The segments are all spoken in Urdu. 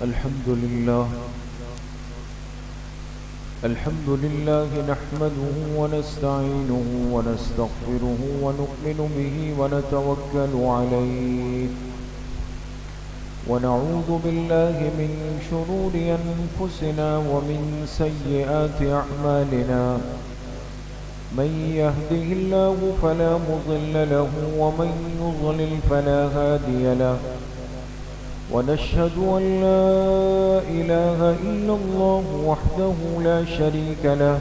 الحمد لله نحمده ونستعينه ونستغفره ونؤمن به ونتوكل عليه ونعوذ بالله من شرور أنفسنا ومن سيئات أعمالنا من يهده الله فلا مضل له ومن يضلل فلا هادي له ونشهد أن لا إله إلا الله وحده لا شريك له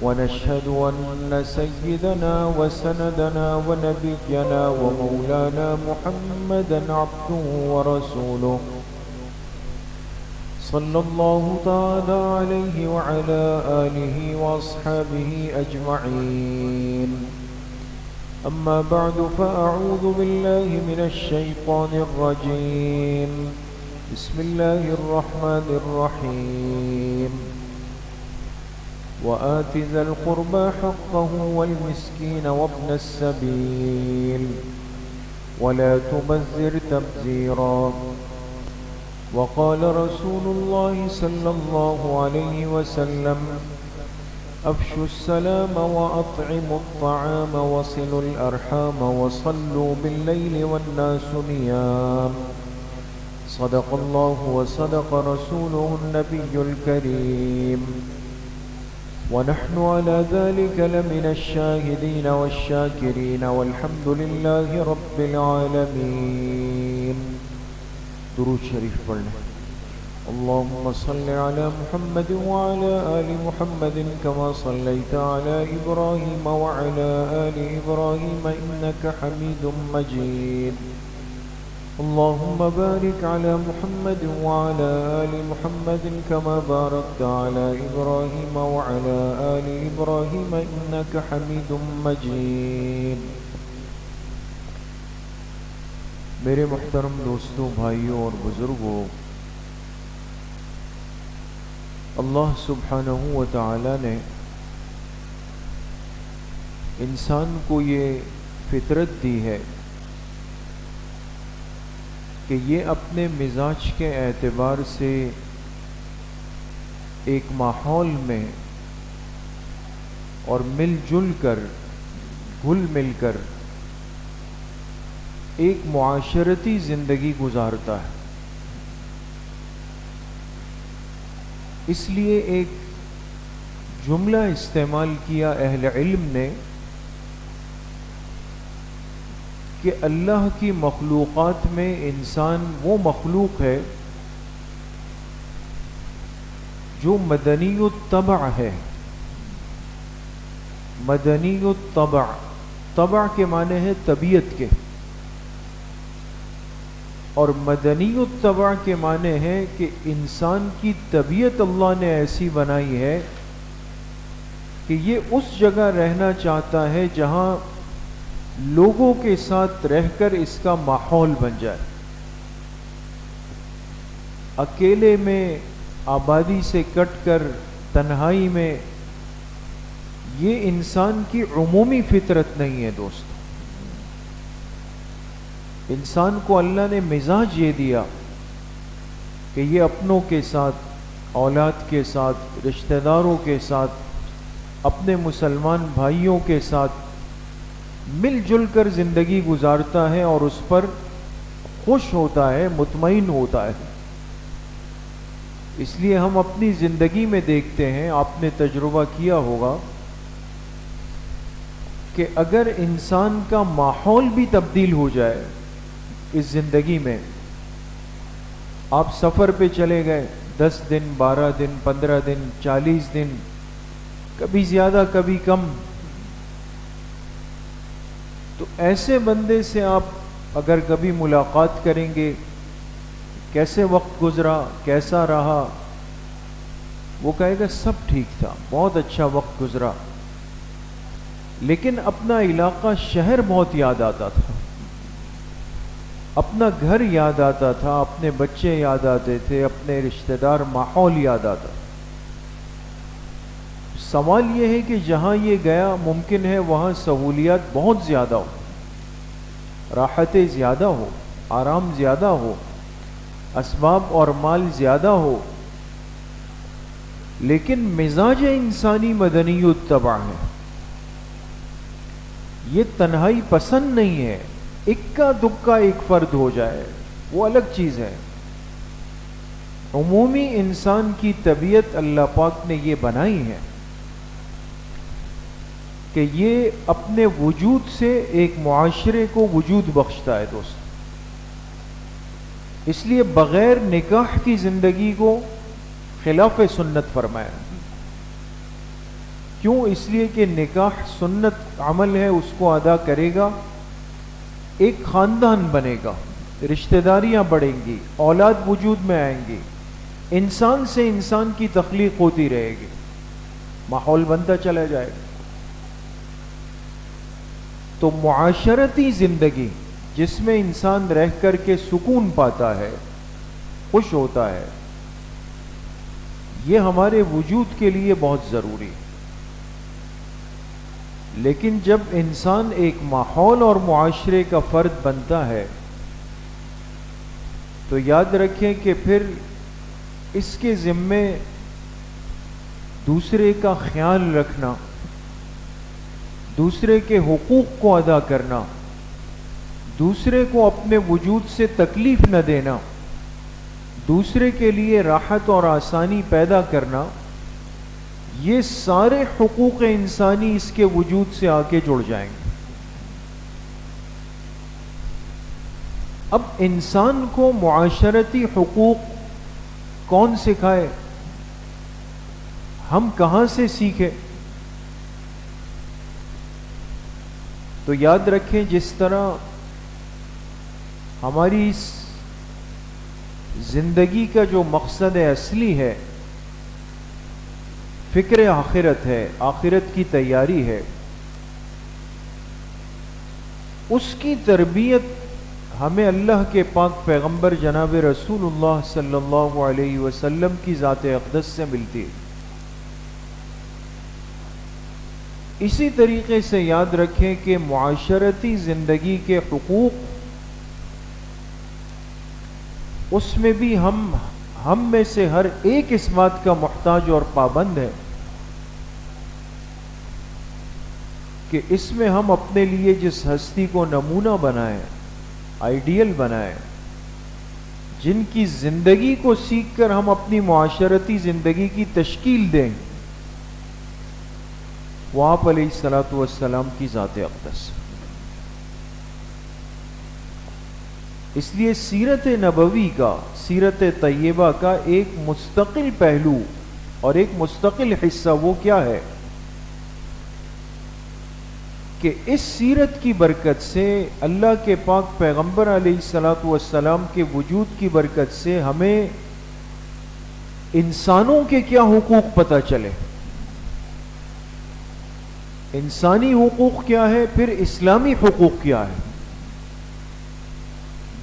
ونشهد أن سيدنا وسندنا ونبينا ومولانا محمدا عبده ورسوله صلى الله تعالى عليه وعلى آله وأصحابه أجمعين أما بعد فأعوذ بالله من الشيطان الرجيم بسم الله الرحمن الرحيم وآت ذا القربى حقه والمسكين وابن السبيل ولا تبذر تبذيرا وقال رسول الله صلى الله عليه وسلم أفشوا السلام وأطعموا الطعام وصلوا الأرحام وصلوا بالليل والناس نيام صدق الله وصدق رسوله النبي الكريم ونحن على ذلك لمن الشاهدين والشاكرين والحمد لله رب العالمين. درود شریف پڑھنا. اللهم صل على محمد وعلى آل محمد كما صليت على إبراهيم وعلى آل إبراهيم إنك حميد مجيد. اللهم بارك على محمد وعلى آل محمد كما باركت على إبراهيم وعلى آل إبراهيم إنك حميد مجيد. میرے محترم دوستوں، بھائیوں اور بزرگوں، اللہ سبحانہ و تعالی نے انسان کو یہ فطرت دی ہے کہ یہ اپنے مزاج کے اعتبار سے ایک ماحول میں اور مل جل کر، گھل مل کر ایک معاشرتی زندگی گزارتا ہے. اس لیے ایک جملہ استعمال کیا اہل علم نے کہ اللہ کی مخلوقات میں انسان وہ مخلوق ہے جو مدنی الطبع ہے. مدنی الطبع، طبع کے معنی ہے طبیعت کے، اور مدنی الطبع کے معنی ہے کہ انسان کی طبیعت اللہ نے ایسی بنائی ہے کہ یہ اس جگہ رہنا چاہتا ہے جہاں لوگوں کے ساتھ رہ کر اس کا ماحول بن جائے. اکیلے میں، آبادی سے کٹ کر تنہائی میں، یہ انسان کی عمومی فطرت نہیں ہے دوست. انسان کو اللہ نے مزاج یہ دیا کہ یہ اپنوں کے ساتھ، اولاد کے ساتھ، رشتہ داروں کے ساتھ، اپنے مسلمان بھائیوں کے ساتھ مل جل کر زندگی گزارتا ہے اور اس پر خوش ہوتا ہے، مطمئن ہوتا ہے. اس لیے ہم اپنی زندگی میں دیکھتے ہیں، آپ نے تجربہ کیا ہوگا کہ اگر انسان کا ماحول بھی تبدیل ہو جائے اس زندگی میں، آپ سفر پہ چلے گئے 10 دن، 12 دن، 15 دن، 40 دن، کبھی زیادہ کبھی کم، تو ایسے بندے سے آپ اگر کبھی ملاقات کریں گے، کیسے وقت گزرا، کیسا رہا، وہ کہے گا سب ٹھیک تھا، بہت اچھا وقت گزرا، لیکن اپنا علاقہ، شہر بہت یاد آتا تھا، اپنا گھر یاد آتا تھا، اپنے بچے یاد آتے تھے، اپنے رشتہ دار، ماحول یاد آتا. سوال یہ ہے کہ جہاں یہ گیا ممکن ہے وہاں سہولیات بہت زیادہ ہو، راحتیں زیادہ ہو، آرام زیادہ ہو، اسباب اور مال زیادہ ہو، لیکن مزاج انسانی مدنی الطبع ہے، یہ تنہائی پسند نہیں ہے، اکا دکا ایک فرد ہو جائے وہ الگ چیز ہے۔ عمومی انسان کی طبیعت اللہ پاک نے یہ بنائی ہے کہ یہ اپنے وجود سے ایک معاشرے کو وجود بخشتا ہے دوست۔ اس لیے بغیر نکاح کی زندگی کو خلاف سنت فرمایا۔ کیوں؟ اس لیے کہ نکاح سنت عمل ہے، اس کو ادا کرے گا، ایک خاندان بنے گا، رشتہ داریاں بڑھیں گی، اولاد وجود میں آئیں گی، انسان سے انسان کی تخلیق ہوتی رہے گی، ماحول بنتا چلا جائے گا۔ تو معاشرتی زندگی جس میں انسان رہ کر کے سکون پاتا ہے، خوش ہوتا ہے، یہ ہمارے وجود کے لیے بہت ضروری ہے۔ لیکن جب انسان ایک ماحول اور معاشرے کا فرد بنتا ہے تو یاد رکھیں کہ پھر اس کے ذمے دوسرے کا خیال رکھنا، دوسرے کے حقوق کو ادا کرنا، دوسرے کو اپنے وجود سے تکلیف نہ دینا، دوسرے کے لیے راحت اور آسانی پیدا کرنا، یہ سارے حقوق انسانی اس کے وجود سے آ کے جڑ جائیں گے۔ اب انسان کو معاشرتی حقوق کون سکھائے؟ ہم کہاں سے سیکھے؟ تو یاد رکھیں جس طرح ہماری اس زندگی کا جو مقصد اصلی ہے فکر آخرت ہے، آخرت کی تیاری ہے، اس کی تربیت ہمیں اللہ کے پاک پیغمبر جناب رسول اللہ صلی اللہ علیہ وسلم کی ذات اقدس سے ملتی ہے۔ اسی طریقے سے یاد رکھیں کہ معاشرتی زندگی کے حقوق، اس میں بھی ہم میں سے ہر ایک اس بات کا محتاج اور پابند ہے کہ اس میں ہم اپنے لیے جس ہستی کو نمونہ بنائیں، آئیڈیل بنائیں، جن کی زندگی کو سیکھ کر ہم اپنی معاشرتی زندگی کی تشکیل دیں، وہ آپ علیہ الصلوۃ والسلام کی ذات اقدس۔ اس لیے سیرت نبوی کا، سیرت طیبہ کا ایک مستقل پہلو اور ایک مستقل حصہ وہ کیا ہے کہ اس سیرت کی برکت سے، اللہ کے پاک پیغمبر علیہ الصلوۃ والسلام کے وجود کی برکت سے ہمیں انسانوں کے کیا حقوق پتہ چلے، انسانی حقوق کیا ہے، پھر اسلامی حقوق کیا ہے،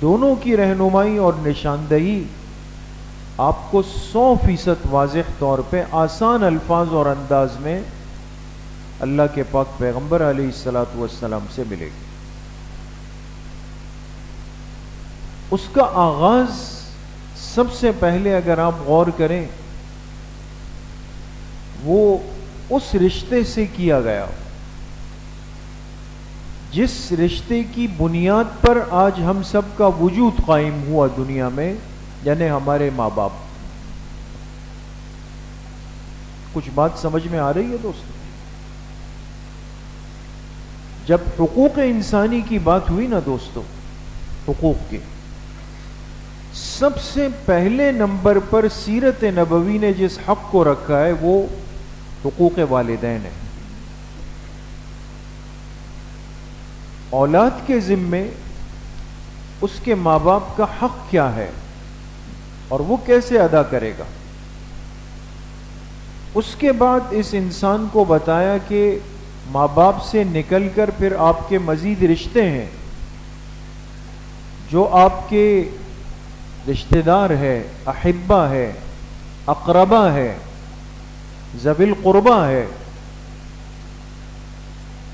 دونوں کی رہنمائی اور نشاندہی آپ کو 100% واضح طور پہ آسان الفاظ اور انداز میں اللہ کے پاک پیغمبر علیہ الصلوۃ والسلام سے ملے گی۔ اس کا آغاز سب سے پہلے اگر آپ غور کریں وہ اس رشتے سے کیا گیا جس رشتے کی بنیاد پر آج ہم سب کا وجود قائم ہوا دنیا میں، یعنی ہمارے ماں باپ۔ کچھ بات سمجھ میں آ رہی ہے دوستو؟ جب حقوق انسانی کی بات ہوئی نا دوستو، حقوق کے سب سے پہلے نمبر پر سیرت نبوی نے جس حق کو رکھا ہے وہ حقوق والدین ہے۔ اولاد کے ذمے اس کے ماں باپ کا حق کیا ہے اور وہ کیسے ادا کرے گا۔ اس کے بعد اس انسان کو بتایا کہ ماں باپ سے نکل کر پھر آپ کے مزید رشتے ہیں، جو آپ کے رشتہ دار ہے، احبہ ہے، اقربا ہے، ذوی القربہ ہے،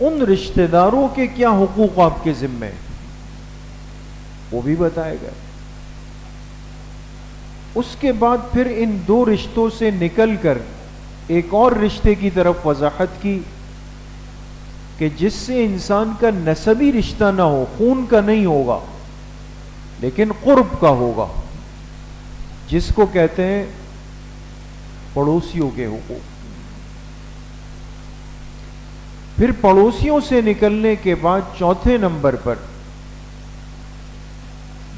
ان رشتہ داروں کے کیا حقوق آپ کے ذمے، وہ بھی بتائے گا۔ اس کے بعد پھر ان دو رشتوں سے نکل کر ایک اور رشتے کی طرف وضاحت کی کہ جس سے انسان کا نسبی رشتہ نہ ہو، خون کا نہیں ہوگا لیکن قرب کا ہوگا، جس کو کہتے ہیں پڑوسیوں کے حقوق۔ پھر پڑوسیوں سے نکلنے کے بعد چوتھے نمبر پر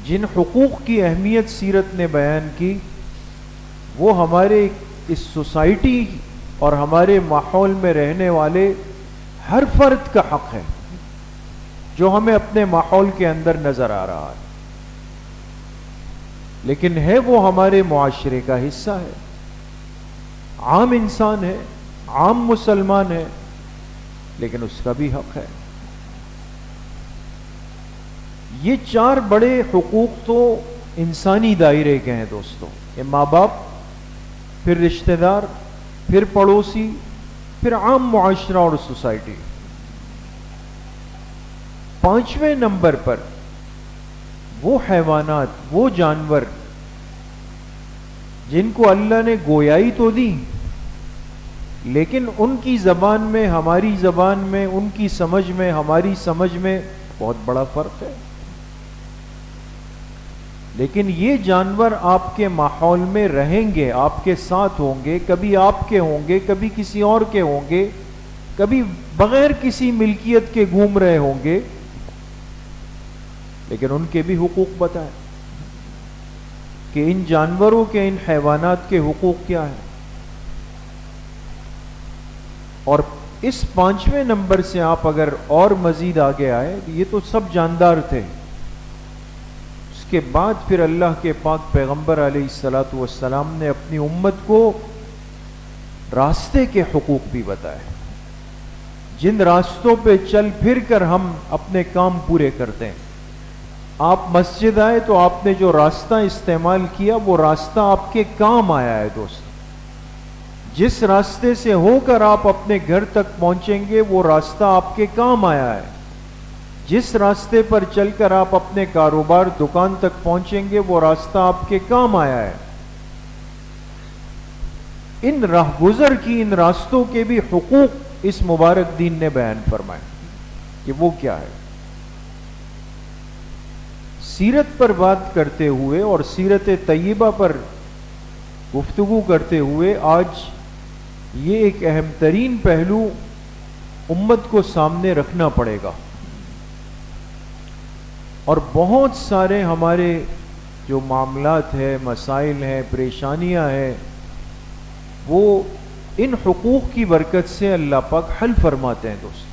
جن حقوق کی اہمیت سیرت نے بیان کی، وہ ہمارے اس سوسائٹی اور ہمارے ماحول میں رہنے والے ہر فرد کا حق ہے جو ہمیں اپنے ماحول کے اندر نظر آ رہا ہے، لیکن ہے وہ ہمارے معاشرے کا حصہ ہے، عام انسان ہے، عام مسلمان ہے، لیکن اس کا بھی حق ہے۔ یہ چار بڑے حقوق تو انسانی دائرے کے ہیں دوستوں، یہ ماں باپ، پھر رشتہ دار، پھر پڑوسی، پھر عام معاشرہ اور سوسائٹی۔ پانچویں نمبر پر وہ حیوانات، وہ جانور جن کو اللہ نے گویائی تو دی لیکن ان کی زبان میں، ہماری زبان میں، ان کی سمجھ میں، ہماری سمجھ میں بہت بڑا فرق ہے۔ لیکن یہ جانور آپ کے ماحول میں رہیں گے، آپ کے ساتھ ہوں گے، کبھی آپ کے ہوں گے، کبھی کسی اور کے ہوں گے، کبھی بغیر کسی ملکیت کے گھوم رہے ہوں گے، لیکن ان کے بھی حقوق بتائیں کہ ان جانوروں کے، ان حیوانات کے حقوق کیا ہیں۔ اور اس پانچویں نمبر سے آپ اگر اور مزید آگے آئے، یہ تو سب جاندار تھے، اس کے بعد پھر اللہ کے پاک پیغمبر علیہ الصلوۃ والسلام نے اپنی امت کو راستے کے حقوق بھی بتائے، جن راستوں پہ چل پھر کر ہم اپنے کام پورے کرتے ہیں۔ آپ مسجد آئے تو آپ نے جو راستہ استعمال کیا وہ راستہ آپ کے کام آیا ہے دوست۔ جس راستے سے ہو کر آپ اپنے گھر تک پہنچیں گے وہ راستہ آپ کے کام آیا ہے، جس راستے پر چل کر آپ اپنے کاروبار، دکان تک پہنچیں گے وہ راستہ آپ کے کام آیا ہے۔ ان راہ گزر کی، ان راستوں کے بھی حقوق اس مبارک دین نے بیان فرمائے کہ وہ کیا ہے۔ سیرت پر بات کرتے ہوئے اور سیرت طیبہ پر گفتگو کرتے ہوئے آج یہ ایک اہم ترین پہلو امت کو سامنے رکھنا پڑے گا، اور بہت سارے ہمارے جو معاملات ہیں، مسائل ہیں، پریشانیاں ہیں، وہ ان حقوق کی برکت سے اللہ پاک حل فرماتے ہیں دوست۔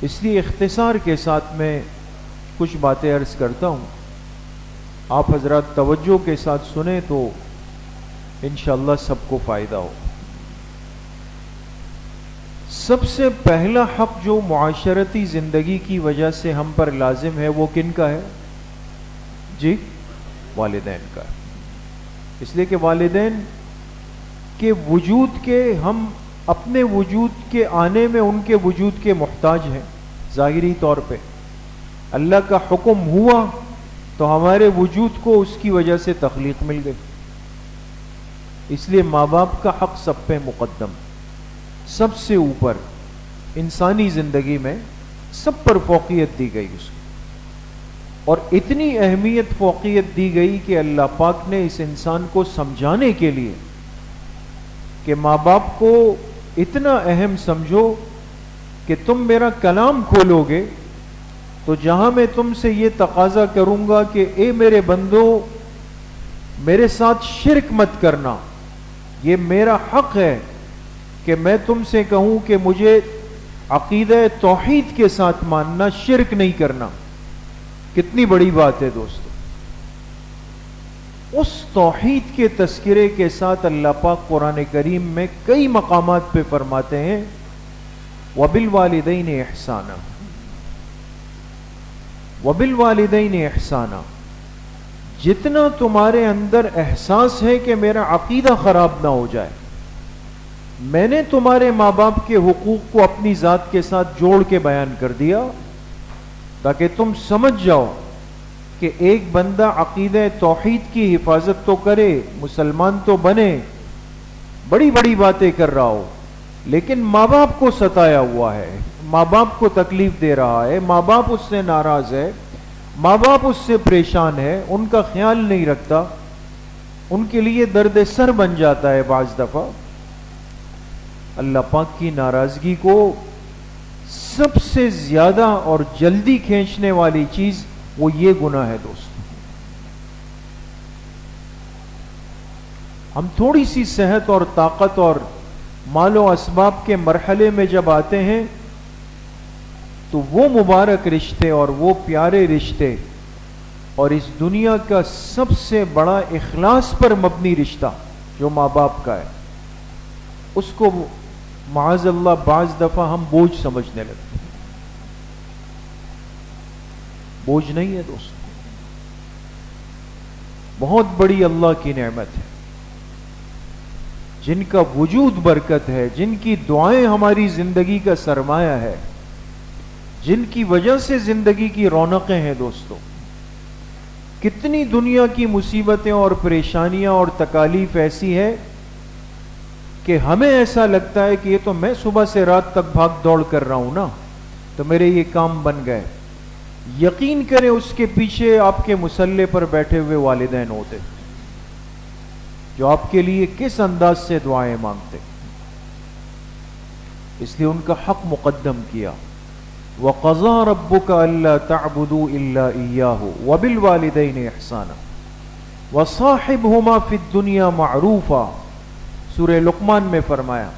اس لیے اختصار کے ساتھ میں کچھ باتیں عرض کرتا ہوں، آپ حضرات توجہ کے ساتھ سنیں تو انشاءاللہ سب کو فائدہ ہو۔ سب سے پہلا حق جو معاشرتی زندگی کی وجہ سے ہم پر لازم ہے وہ کن کا ہے؟ جی، والدین کا۔ اس لیے کہ والدین کے وجود کے، ہم اپنے وجود کے آنے میں ان کے وجود کے محتاج ہیں ظاہری طور پہ۔ اللہ کا حکم ہوا تو ہمارے وجود کو اس کی وجہ سے تخلیق مل گئی، اس لیے ماں باپ کا حق سب پہ مقدم، سب سے اوپر، انسانی زندگی میں سب پر فوقیت دی گئی اس کو، اور اتنی اہمیت فوقیت دی گئی کہ اللہ پاک نے اس انسان کو سمجھانے کے لیے کہ ماں باپ کو اتنا اہم سمجھو کہ تم میرا کلام کھولو گے تو جہاں میں تم سے یہ تقاضا کروں گا کہ اے میرے بندو میرے ساتھ شرک مت کرنا، یہ میرا حق ہے کہ میں تم سے کہوں کہ مجھے عقیدہ توحید کے ساتھ ماننا، شرک نہیں کرنا۔ کتنی بڑی بات ہے دوستو۔ اس توحید کے تذکرے کے ساتھ اللہ پاک قرآن کریم میں کئی مقامات پہ فرماتے ہیں وَبِالْوَالِدَيْنِ إِحْسَانًا، وَبِالْوَالِدَيْنِ إِحْسَانًا، جتنا تمہارے اندر احساس ہے کہ میرا عقیدہ خراب نہ ہو جائے، میں نے تمہارے ماں باپ کے حقوق کو اپنی ذات کے ساتھ جوڑ کے بیان کر دیا تاکہ تم سمجھ جاؤ کہ ایک بندہ عقیدہ توحید کی حفاظت تو کرے، مسلمان تو بنے، بڑی بڑی باتیں کر رہا ہو، لیکن ماں باپ کو ستایا ہوا ہے، ماں باپ کو تکلیف دے رہا ہے، ماں باپ اس سے ناراض ہے، ماں باپ اس سے پریشان ہے، ان کا خیال نہیں رکھتا، ان کے لیے درد سر بن جاتا ہے بعض دفعہ. اللہ پاک کی ناراضگی کو سب سے زیادہ اور جلدی کھینچنے والی چیز وہ یہ گناہ ہے دوست. ہم تھوڑی سی صحت اور طاقت اور مال و اسباب کے مرحلے میں جب آتے ہیں تو وہ مبارک رشتے اور وہ پیارے رشتے اور اس دنیا کا سب سے بڑا اخلاص پر مبنی رشتہ جو ماں باپ کا ہے، اس کو معاذ اللہ بعض دفعہ ہم بوجھ سمجھنے لگتے ہیں. بوجھ نہیں ہے دوست، بہت بڑی اللہ کی نعمت ہے، جن کا وجود برکت ہے، جن کی دعائیں ہماری زندگی کا سرمایہ ہے، جن کی وجہ سے زندگی کی رونقیں ہیں دوستو. کتنی دنیا کی مصیبتیں اور پریشانیاں اور تکالیف ایسی ہے کہ ہمیں ایسا لگتا ہے کہ یہ تو میں صبح سے رات تک بھاگ دوڑ کر رہا ہوں نا، تو میرے یہ کام بن گئے. یقین کریں اس کے پیچھے آپ کے مصلے پر بیٹھے ہوئے والدین ہوتے جو آپ کے لیے کس انداز سے دعائیں مانگتے. اس لیے ان کا حق مقدم کیا. وَقَضَى رَبُّكَ أَلَّا تَعْبُدُوا إِلَّا إِيَّاهُ وَبِالْوَالِدَيْنِ إِحْسَانًا وَصَاحِبْهُمَا فِي الدُّنْيَا مَعْرُوفًا. سورہ لقمان میں فرمایا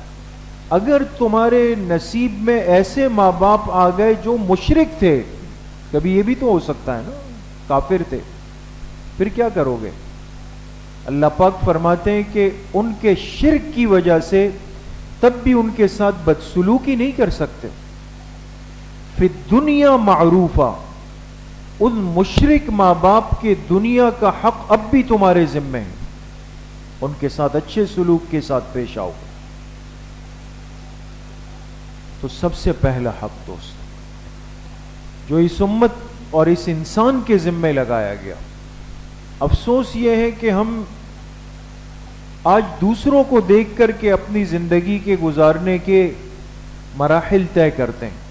اگر تمہارے نصیب میں ایسے ماں باپ آ گئے جو مشرک تھے، کبھی یہ بھی تو ہو سکتا ہے نا، کافر تھے، پھر کیا کرو گے؟ اللہ پاک فرماتے ہیں کہ ان کے شرک کی وجہ سے تب بھی ان کے ساتھ بدسلوکی نہیں کر سکتے. فی الدنیا معروفہ، ان مشرک ماں باپ کے دنیا کا حق اب بھی تمہارے ذمہ ہے، ان کے ساتھ اچھے سلوک کے ساتھ پیش آؤ. تو سب سے پہلا حق دوست جو اس امت اور اس انسان کے ذمہ لگایا گیا. افسوس یہ ہے کہ ہم آج دوسروں کو دیکھ کر کے اپنی زندگی کے گزارنے کے مراحل طے کرتے ہیں.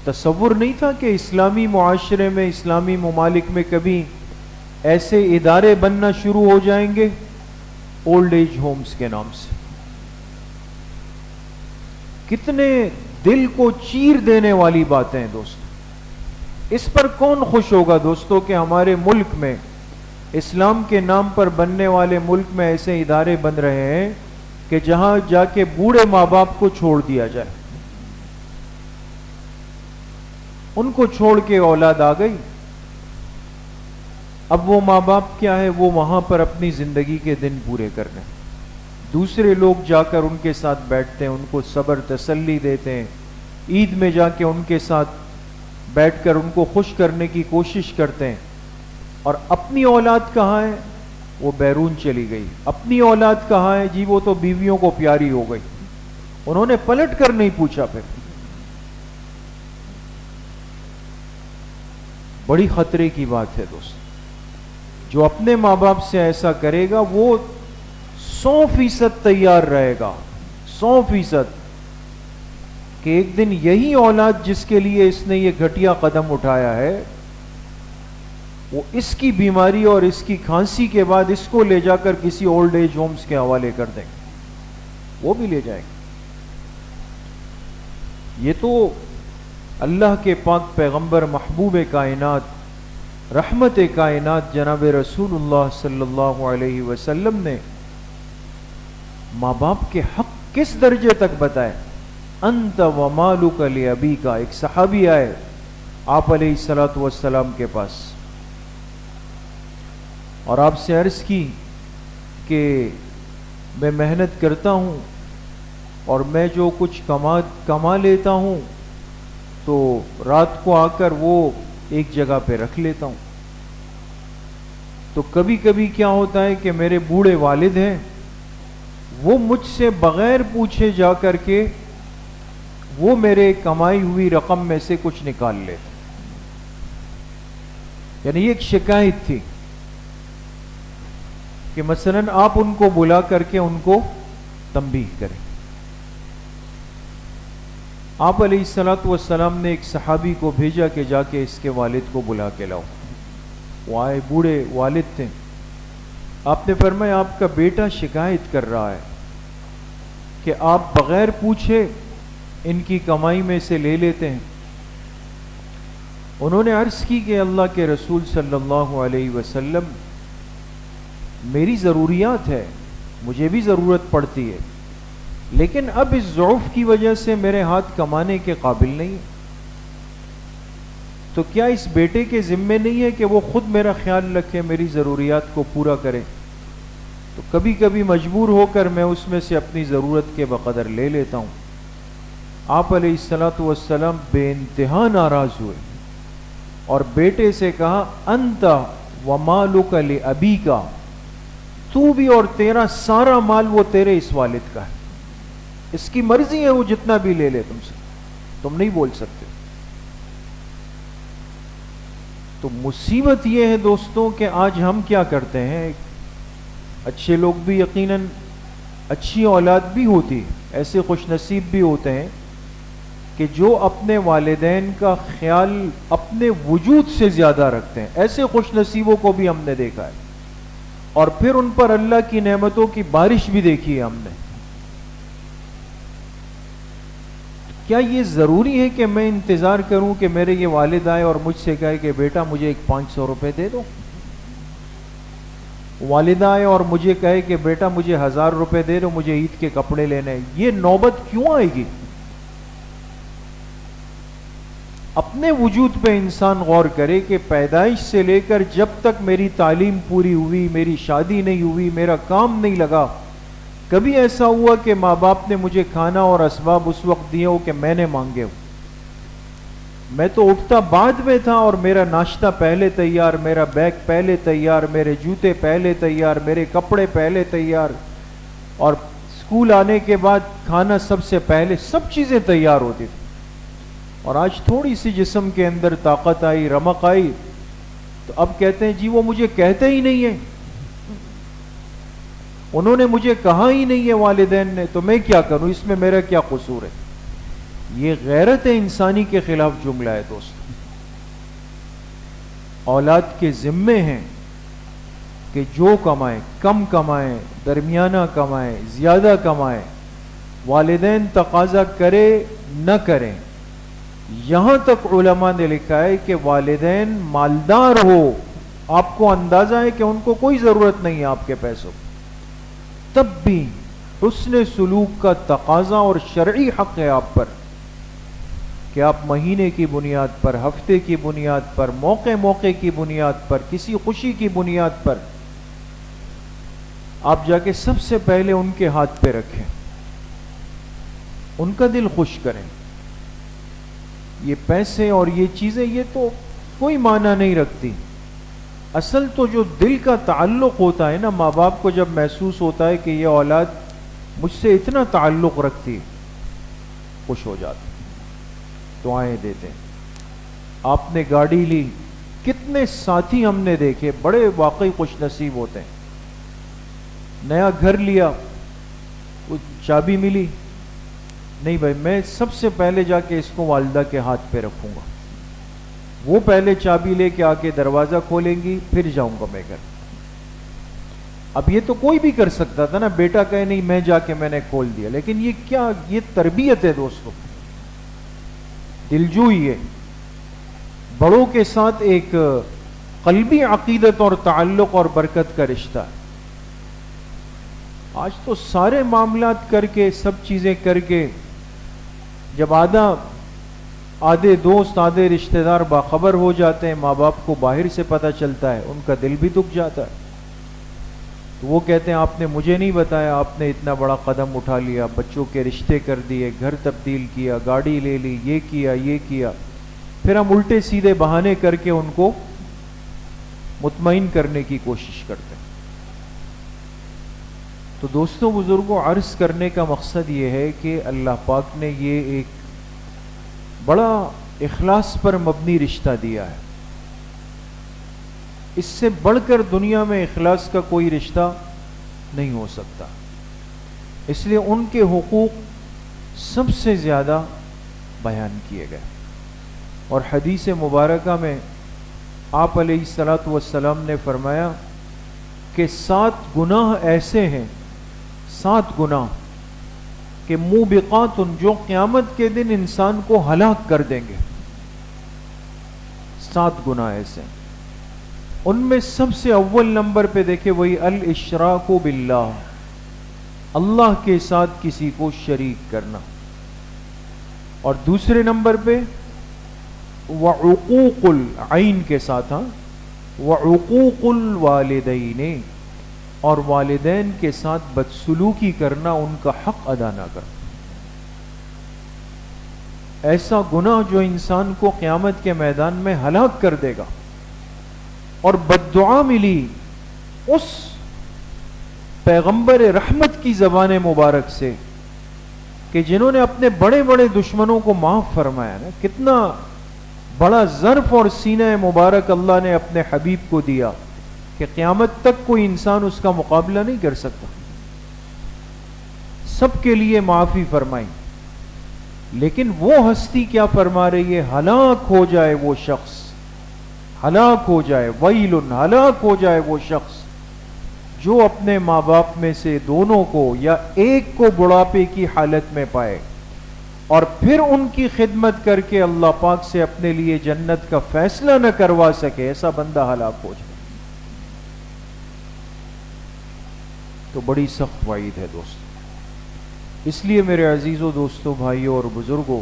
تصور نہیں تھا کہ اسلامی معاشرے میں، اسلامی ممالک میں کبھی ایسے ادارے بننا شروع ہو جائیں گے اولڈ ایج ہومز کے نام سے. کتنے دل کو چیر دینے والی باتیں ہیں دوست. اس پر کون خوش ہوگا دوستو کہ ہمارے ملک میں، اسلام کے نام پر بننے والے ملک میں ایسے ادارے بن رہے ہیں کہ جہاں جا کے بوڑھے ماں باپ کو چھوڑ دیا جائے. ان کو چھوڑ کے اولاد آ گئی، اب وہ ماں باپ کیا ہے، وہ وہاں پر اپنی زندگی کے دن پورے کرنے. دوسرے لوگ جا کر ان کے ساتھ بیٹھتے ہیں، ان کو صبر تسلی دیتے ہیں، عید میں جا کے ان کے ساتھ بیٹھ کر ان کو خوش کرنے کی کوشش کرتے ہیں. اور اپنی اولاد کہاں ہے؟ وہ بیرون چلی گئی. اپنی اولاد کہاں ہے؟ جی وہ تو بیویوں کو پیاری ہو گئی. انہوں نے پلٹ کر نہیں پوچھا. پھر بڑی خطرے کی بات ہے دوست. جو اپنے ماں باپ سے ایسا کرے گا وہ 100% تیار رہے گا، 100%، کہ ایک دن یہی اولاد جس کے لیے اس نے یہ گھٹیا قدم اٹھایا ہے، وہ اس کی بیماری اور اس کی کھانسی کے بعد اس کو لے جا کر کسی اولڈ ایج ہومز کے حوالے کر دیں گے، وہ بھی لے جائیں گے. یہ تو اللہ کے پاک پیغمبر محبوب کائنات، رحمت کائنات جناب رسول اللہ صلی اللہ علیہ وسلم نے ماں باپ کے حق کس درجے تک بتائے. انت و مالک لابیک. ایک صحابی آئے آپ علیہ الصلوۃ والسلام کے پاس اور آپ سے عرض کی کہ میں محنت کرتا ہوں اور میں جو کچھ کما لیتا ہوں تو رات کو آ کر وہ ایک جگہ پہ رکھ لیتا ہوں. تو کبھی کبھی کیا ہوتا ہے کہ میرے بوڑھے والد ہیں، وہ مجھ سے بغیر پوچھے جا کر کے وہ میرے کمائی ہوئی رقم میں سے کچھ نکال لیتے. یعنی یہ ایک شکایت تھی کہ مثلاً آپ ان کو بلا کر کے ان کو تنبیہ کریں. آپ علیہ الصلوۃ والسلام نے ایک صحابی کو بھیجا کہ جا کے اس کے والد کو بلا کے لاؤ. وہ آئے، بوڑھے والد تھے. آپ نے فرمایا آپ کا بیٹا شکایت کر رہا ہے کہ آپ بغیر پوچھے ان کی کمائی میں سے لے لیتے ہیں. انہوں نے عرض کی کہ اللہ کے رسول صلی اللہ علیہ وسلم، میری ضروریات ہے، مجھے بھی ضرورت پڑتی ہے، لیکن اب اس ضعف کی وجہ سے میرے ہاتھ کمانے کے قابل نہیں. تو کیا اس بیٹے کے ذمے نہیں ہے کہ وہ خود میرا خیال رکھے، میری ضروریات کو پورا کرے؟ تو کبھی کبھی مجبور ہو کر میں اس میں سے اپنی ضرورت کے بقدر لے لیتا ہوں. آپ علیہ الصلوۃ والسلام بے انتہا ناراض ہوئے اور بیٹے سے کہا انت ومالک لابیک، تو بھی اور تیرا سارا مال وہ تیرے اس والد کا ہے، اس کی مرضی ہے وہ جتنا بھی لے لے تم سے، تم نہیں بول سکتے. تو مصیبت یہ ہے دوستوں کہ آج ہم کیا کرتے ہیں، اچھے لوگ بھی یقیناً اچھی اولاد بھی ہوتی ہے، ایسے خوش نصیب بھی ہوتے ہیں کہ جو اپنے والدین کا خیال اپنے وجود سے زیادہ رکھتے ہیں. ایسے خوش نصیبوں کو بھی ہم نے دیکھا ہے، اور پھر ان پر اللہ کی نعمتوں کی بارش بھی دیکھی ہے ہم نے. کیا یہ ضروری ہے کہ میں انتظار کروں کہ میرے یہ والد آئے اور مجھ سے کہے کہ بیٹا مجھے ایک 500 روپے دے دو؟ والدہ آئے اور مجھے کہے کہ بیٹا مجھے 1000 روپے دے دو، مجھے عید کے کپڑے لینے. یہ نوبت کیوں آئے گی؟ اپنے وجود پہ انسان غور کرے کہ پیدائش سے لے کر جب تک میری تعلیم پوری ہوئی، میری شادی نہیں ہوئی، میرا کام نہیں لگا، کبھی ایسا ہوا کہ ماں باپ نے مجھے کھانا اور اسباب اس وقت دیے ہو کہ میں نے مانگے ہو؟ میں تو اٹھتا بعد میں تھا اور میرا ناشتہ پہلے تیار، میرا بیگ پہلے تیار، میرے جوتے پہلے تیار، میرے کپڑے پہلے تیار، اور اسکول آنے کے بعد کھانا سب سے پہلے، سب چیزیں تیار ہوتی تھی. اور آج تھوڑی سی جسم کے اندر طاقت آئی، رمق آئی، تو اب کہتے ہیں جی وہ مجھے کہتے ہی نہیں ہے، انہوں نے مجھے کہا ہی نہیں ہے والدین نے، تو میں کیا کروں، اس میں میرا کیا قصور ہے؟ یہ غیرت انسانی کے خلاف جملہ ہے دوست. اولاد کے ذمے ہیں کہ جو کمائیں، کم کمائیں، درمیانہ کمائیں، زیادہ کمائیں، والدین تقاضا کرے نہ کریں. یہاں تک علماء نے لکھا ہے کہ والدین مالدار ہو، آپ کو اندازہ ہے کہ ان کو کوئی ضرورت نہیں ہے آپ کے پیسوں، تب بھی حسن سلوک کا تقاضا اور شرعی حق ہے آپ پر کہ آپ مہینے کی بنیاد پر، ہفتے کی بنیاد پر، موقع کی بنیاد پر، کسی خوشی کی بنیاد پر آپ جا کے سب سے پہلے ان کے ہاتھ پہ رکھیں، ان کا دل خوش کریں. یہ پیسے اور یہ چیزیں یہ تو کوئی معنی نہیں رکھتی. اصل تو جو دل کا تعلق ہوتا ہے نا، ماں باپ کو جب محسوس ہوتا ہے کہ یہ اولاد مجھ سے اتنا تعلق رکھتی، خوش ہو جاتے، دعائیں دیتے. آپ نے گاڑی لی، کتنے ساتھی ہم نے دیکھے بڑے واقعی خوش نصیب ہوتے ہیں. نیا گھر لیا، چابی ملی، نہیں بھائی میں سب سے پہلے جا کے اس کو والدہ کے ہاتھ پہ رکھوں گا، وہ پہلے چابی لے کے آ کے دروازہ کھولیں گی، پھر جاؤں گا میں گھر. اب یہ تو کوئی بھی کر سکتا تھا نا، بیٹا کہے نہیں میں جا کے میں نے کھول دیا، لیکن یہ کیا، یہ تربیت ہے دوستوں، دلجوئی ہے. بڑوں کے ساتھ ایک قلبی عقیدت اور تعلق اور برکت کا رشتہ ہے. آج تو سارے معاملات کر کے، سب چیزیں کر کے، جب آدھے دوست، آدھے رشتہ دار باخبر ہو جاتے ہیں، ماں باپ کو باہر سے پتہ چلتا ہے، ان کا دل بھی دکھ جاتا ہے. تو وہ کہتے ہیں آپ نے مجھے نہیں بتایا، آپ نے اتنا بڑا قدم اٹھا لیا، بچوں کے رشتے کر دیے، گھر تبدیل کیا، گاڑی لے لی، یہ کیا یہ کیا. پھر ہم الٹے سیدھے بہانے کر کے ان کو مطمئن کرنے کی کوشش کرتے ہیں. تو دوستوں بزرگوں، عرض کرنے کا مقصد یہ ہے کہ اللہ پاک نے یہ ایک بڑا اخلاص پر مبنی رشتہ دیا ہے. اس سے بڑھ کر دنیا میں اخلاص کا کوئی رشتہ نہیں ہو سکتا. اس لیے ان کے حقوق سب سے زیادہ بیان کیے گئے. اور حدیث مبارکہ میں آپ علیہ الصلاۃ والسلام نے فرمایا کہ 7 گناہ ایسے ہیں، 7 گناہ کہ موبقات، جو قیامت کے دن انسان کو ہلاک کر دیں گے. 7 گناہ ایسے ہیں. ان میں سب سے اول نمبر پہ دیکھیں وہی الاشراک باللہ، اللہ کے ساتھ کسی کو شریک کرنا. اور دوسرے نمبر پہ وعقوق العین کے ساتھ، وعقوق الوالدین، اور والدین کے ساتھ بدسلوکی کرنا، ان کا حق ادا نہ کرنا. ایسا گناہ جو انسان کو قیامت کے میدان میں ہلاک کر دے گا. اور بددعا ملی اس پیغمبر رحمت کی زبان مبارک سے کہ جنہوں نے اپنے بڑے بڑے دشمنوں کو معاف فرمایا نا. کتنا بڑا ظرف اور سینہ مبارک اللہ نے اپنے حبیب کو دیا کہ قیامت تک کوئی انسان اس کا مقابلہ نہیں کر سکتا. سب کے لیے معافی فرمائی. لیکن وہ ہستی کیا فرما رہی ہے؟ ہلاک ہو جائے وہ شخص، ہلاک ہو جائے، ویل، ہلاک ہو جائے وہ شخص جو اپنے ماں باپ میں سے دونوں کو یا ایک کو بڑھاپے کی حالت میں پائے اور پھر ان کی خدمت کر کے اللہ پاک سے اپنے لیے جنت کا فیصلہ نہ کروا سکے. ایسا بندہ ہلاک ہو جائے تو بڑی سخت وعید ہے دوست. اس لیے میرے عزیزوں، دوستوں، بھائیوں اور بزرگوں،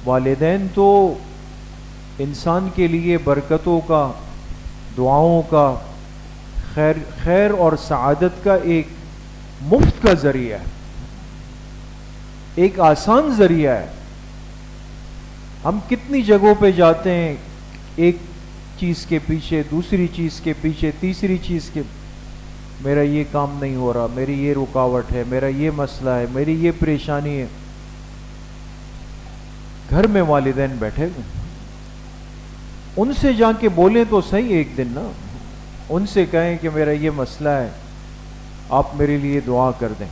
والدین تو انسان کے لیے برکتوں کا، دعاؤں کا، خیر اور سعادت کا ایک مفت کا ذریعہ ہے، ایک آسان ذریعہ ہے. ہم کتنی جگہوں پہ جاتے ہیں ایک چیز کے پیچھے، دوسری چیز کے پیچھے، تیسری چیز کے، میرا یہ کام نہیں ہو رہا، میری یہ رکاوٹ ہے، میرا یہ مسئلہ ہے، میری یہ پریشانی ہے. گھر میں والدین بیٹھے ہوئے، ان سے جا کے بولیں تو صحیح ایک دن نا. ان سے کہیں کہ میرا یہ مسئلہ ہے، آپ میرے لیے دعا کر دیں.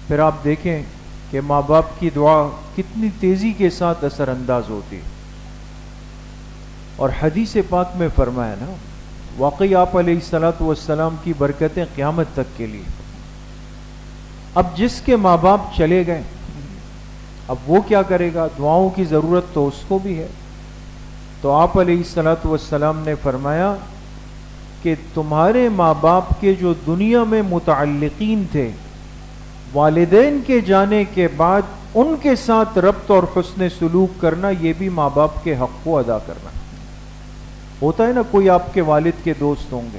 پھر آپ دیکھیں کہ ماں باپ کی دعا کتنی تیزی کے ساتھ اثر انداز ہوتی. اور حدیث پاک میں فرمایا نا، واقعی آپ علیہ الصلاۃ والسلام کی برکتیں قیامت تک کے لیے. اب جس کے ماں باپ چلے گئے، اب وہ کیا کرے گا؟ دعاؤں کی ضرورت تو اس کو بھی ہے. تو آپ علیہ الصلاۃ والسلام نے فرمایا کہ تمہارے ماں باپ کے جو دنیا میں متعلقین تھے، والدین کے جانے کے بعد ان کے ساتھ ربط اور حسن سلوک کرنا، یہ بھی ماں باپ کے حق کو ادا کرنا. ہوتا ہے نا، کوئی آپ کے والد کے دوست ہوں گے،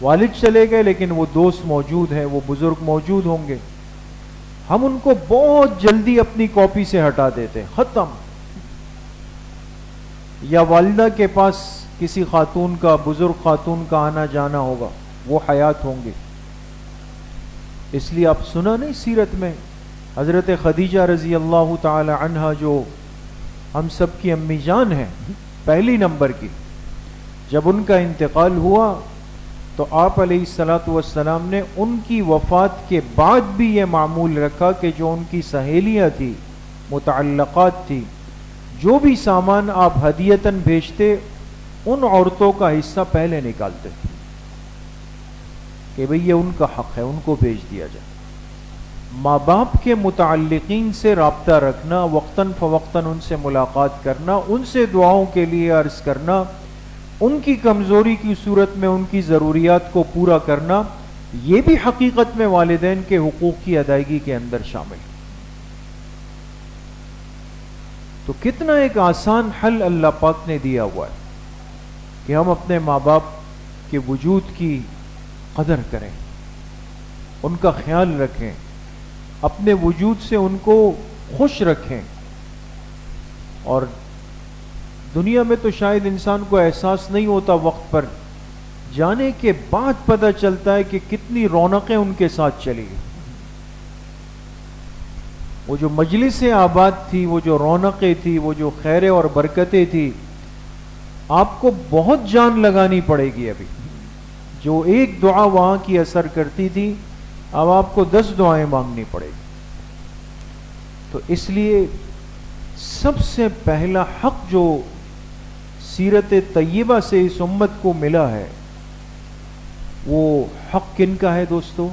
والد چلے گئے لیکن وہ دوست موجود ہیں، وہ بزرگ موجود ہوں گے. ہم ان کو بہت جلدی اپنی کاپی سے ہٹا دیتے، ختم. یا والدہ کے پاس کسی خاتون کا، بزرگ خاتون کا آنا جانا ہوگا، وہ حیات ہوں گے. اس لیے آپ سنا نہیں سیرت میں حضرت خدیجہ رضی اللہ تعالی عنہا، جو ہم سب کی امی جان ہیں، پہلی نمبر کی، جب ان کا انتقال ہوا تو آپ علیہ الصلاۃ والسلام نے ان کی وفات کے بعد بھی یہ معمول رکھا کہ جو ان کی سہیلیاں تھی، متعلقات تھی، جو بھی سامان آپ ہدیتاً بھیجتے، ان عورتوں کا حصہ پہلے نکالتے تھے کہ بھئی یہ ان کا حق ہے، ان کو بھیج دیا جائے. ماں باپ کے متعلقین سے رابطہ رکھنا، وقتاً فوقتاً ان سے ملاقات کرنا، ان سے دعاؤں کے لیے عرض کرنا، ان کی کمزوری کی صورت میں ان کی ضروریات کو پورا کرنا، یہ بھی حقیقت میں والدین کے حقوق کی ادائیگی کے اندر شامل ہے. تو کتنا ایک آسان حل اللہ پاک نے دیا ہوا ہے کہ ہم اپنے ماں باپ کے وجود کی قدر کریں، ان کا خیال رکھیں، اپنے وجود سے ان کو خوش رکھیں. اور دنیا میں تو شاید انسان کو احساس نہیں ہوتا، وقت پر جانے کے بعد پتہ چلتا ہے کہ کتنی رونقیں ان کے ساتھ چلی. وہ جو مجلس آباد تھی، وہ جو رونقیں تھی، وہ جو خیریں اور برکتیں تھی، آپ کو بہت جان لگانی پڑے گی ابھی. جو ایک دعا وہاں کی اثر کرتی تھی اب آپ کو 10 دعائیں مانگنی پڑے گی. تو اس لیے سب سے پہلا حق جو سیرت طیبہ سے اس امت کو ملا ہے وہ حق کن کا ہے دوستو؟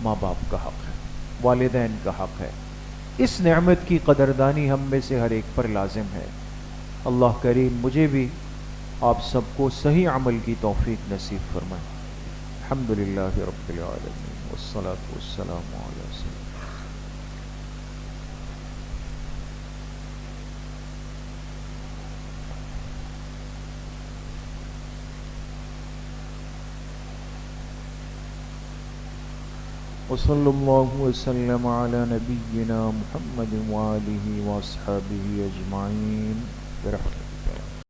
ماں باپ کا حق ہے، والدین کا حق ہے. اس نعمت کی قدردانی ہم میں سے ہر ایک پر لازم ہے. اللہ کریم مجھے بھی آپ سب کو صحیح عمل کی توفیق نصیب فرمائے. الحمدللہ رب العالمین والصلاة والسلام علی سیدنا وصلی اللہ وسلم علی نبینا محمد وآلہ واصحابہ اجمعین برحمتہ.